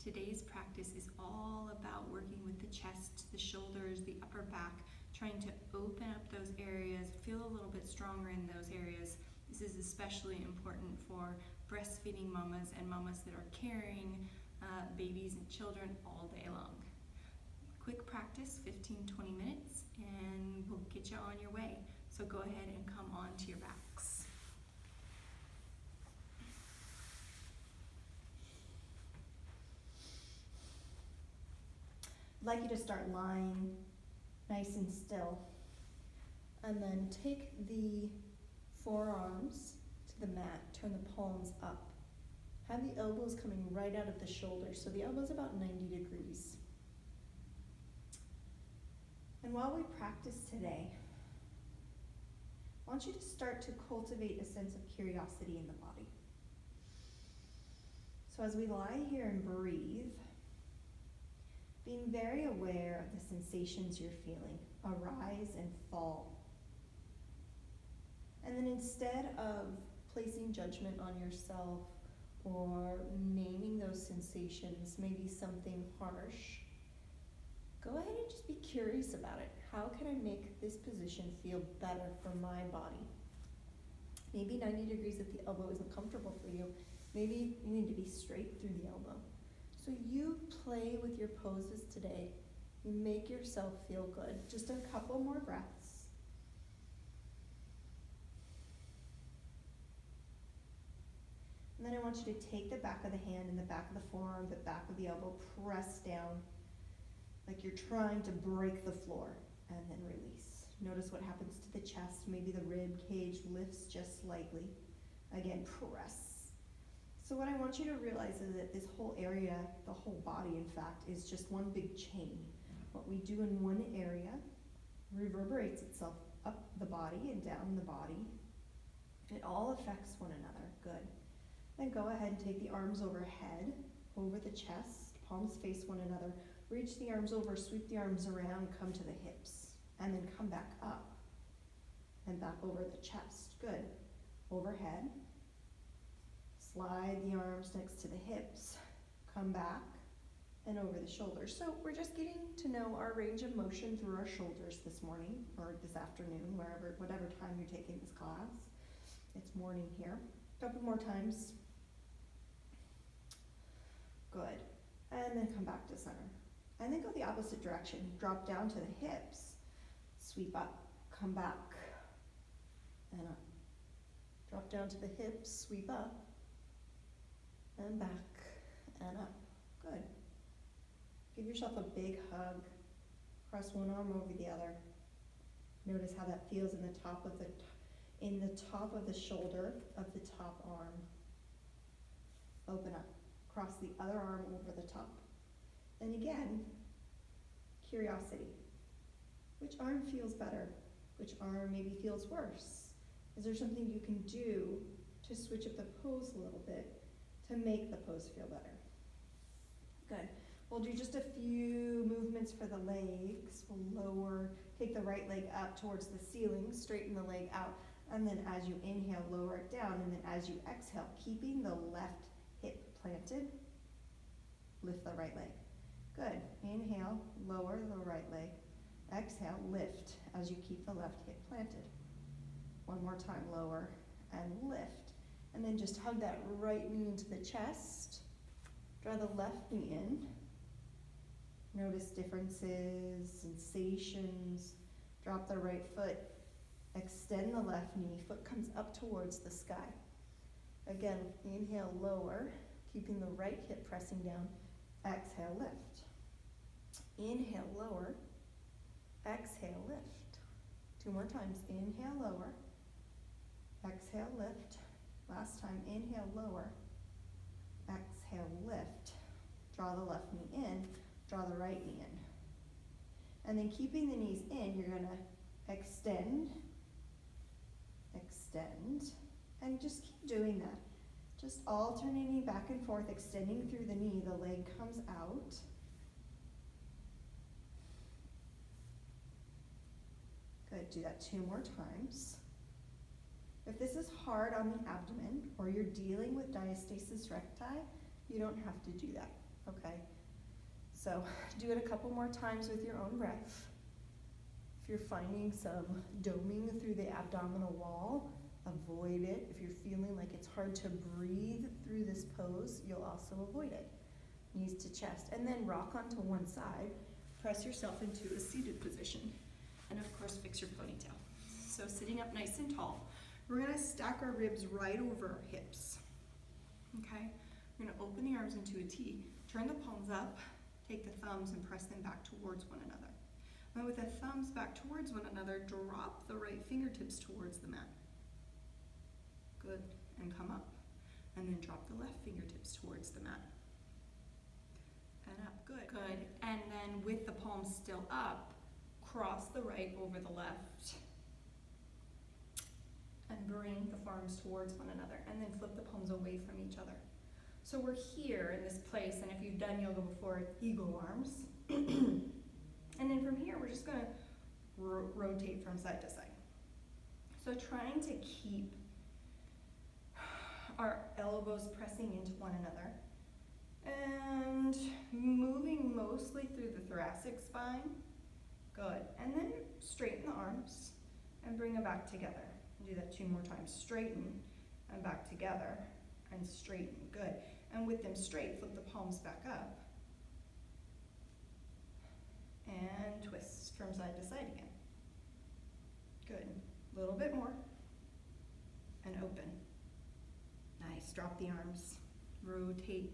Today's practice is all about working with the chest, the shoulders, the upper back, trying to open up those areas, feel a little bit stronger in those areas. This is especially important for breastfeeding mamas and mamas that are carrying babies and children all day long. Quick practice, 15-20 minutes, and we'll get you on your way. So go ahead and come onto your backs. I'd like you to start lying nice and still, and then take the forearms to the mat, turn the palms up. Have the elbows coming right out of the shoulders, so the elbow's about 90 degrees. And while we practice today, I want you to start to cultivate a sense of curiosity in the body. So as we lie here and breathe, being very aware of the sensations you're feeling, arise and fall. And then instead of placing judgment on yourself or naming those sensations, maybe something harsh, go ahead and just be curious about it. How can I make this position feel better for my body? Maybe 90 degrees at the elbow isn't comfortable for you. Maybe you need to be straight through the elbow. So you play with your poses today. You make yourself feel good. Just a couple more breaths. And then I want you to take the back of the hand and the back of the forearm, the back of the elbow, press down like you're trying to break the floor, and then release. Notice what happens to the chest. Maybe the rib cage lifts just slightly. Again, press. So what I want you to realize is that this whole area, the whole body in fact, is just one big chain. What we do in one area reverberates itself up the body and down the body. It all affects one another. Good. Then go ahead and take the arms overhead, over the chest, palms face one another. Reach the arms over, sweep the arms around, come to the hips, and then come back up and back over the chest. Good. Overhead. Slide the arms next to the hips, come back, and over the shoulders. So we're just getting to know our range of motion through our shoulders this morning, or this afternoon, whatever time you're taking this class. It's morning here. A couple more times. Good. And then come back to center. And then go the opposite direction. Drop down to the hips, sweep up, come back, and up. Drop down to the hips, sweep up, and back, and up. Good. Give yourself a big hug. Cross one arm over the other. Notice how that feels in the top of the shoulder of the top arm. Open up. Cross the other arm over the top. And again, curiosity. Which arm feels better? Which arm maybe feels worse? Is there something you can do to switch up the pose a little bit to make the pose feel better? Good. We'll do just a few movements for the legs. We'll lower, take the right leg up towards the ceiling, straighten the leg out, and then as you inhale, lower it down, and then as you exhale, keeping the left hip planted, lift the right leg. Good. Inhale, lower the right leg. Exhale, lift as you keep the left hip planted. One more time, lower and lift. And then just hug that right knee into the chest. Draw the left knee in. Notice differences, sensations. Drop the right foot. Extend the left knee. Foot comes up towards the sky. Again, inhale, lower, keeping the right hip pressing down. Exhale, lift. Inhale, lower. Exhale, lift. Two more times. Inhale, lower. Exhale, lift. Last time. Inhale, lower. Exhale, lift. Draw the left knee in. Draw the right knee in. And then keeping the knees in, you're going to extend, and just keep doing that. Just alternating back and forth, extending through the knee. The leg comes out. Good. Do that two more times. If this is hard on the abdomen or you're dealing with diastasis recti, you don't have to do that. okay? So do it a couple more times with your own breath. If you're finding some doming through the abdominal wall, avoid it. If you're feeling like it's hard to breathe through this pose, you'll also avoid it. Knees to chest, and then rock onto one side. Press yourself into a seated position, and of course fix your ponytail. So sitting up nice and tall, we're gonna stack our ribs right over our hips, okay? We're gonna open the arms into a T, turn the palms up, take the thumbs and press them back towards one another. Now with the thumbs back towards one another, drop the right fingertips towards the mat. Good, and come up. And then drop the left fingertips towards the mat. And up, good. Good, and then with the palms still up, cross the right over the left. And bring the forearms towards one another, and then flip the palms away from each other. So we're here in this place, and if you've done yoga before, it's eagle arms. And then from here, we're just gonna rotate from side to side. So trying to keep our elbows pressing into one another, and moving mostly through the thoracic spine. Good, and then straighten the arms, and bring them back together. Do that 2 more times. Straighten, and back together, and straighten, good. And with them straight, flip the palms back up, and twist from side to side again. Good, a little bit more, and open. Nice, drop the arms, rotate,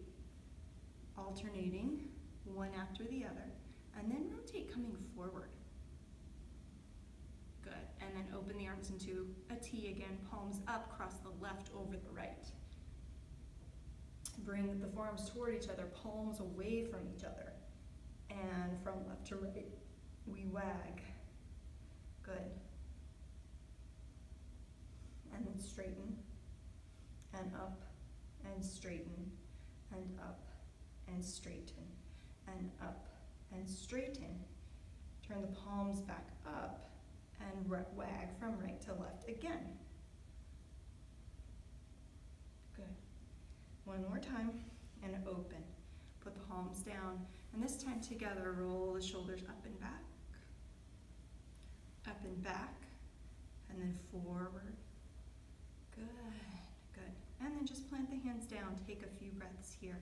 alternating, one after the other, and then rotate coming forward. Good, and then open the arms into a T again, palms up, cross the left over the right. Bring the forearms toward each other, palms away from each other. And from left to right, we wag. Good. And then straighten, and up, and straighten, and up, and straighten, and up, and straighten. Turn the palms back up, and wag from right to left again. Good. One more time, and open. Put the palms down, and this time together, roll the shoulders up and back, and then forward. Good, good. And then just plant the hands down, take a few breaths here.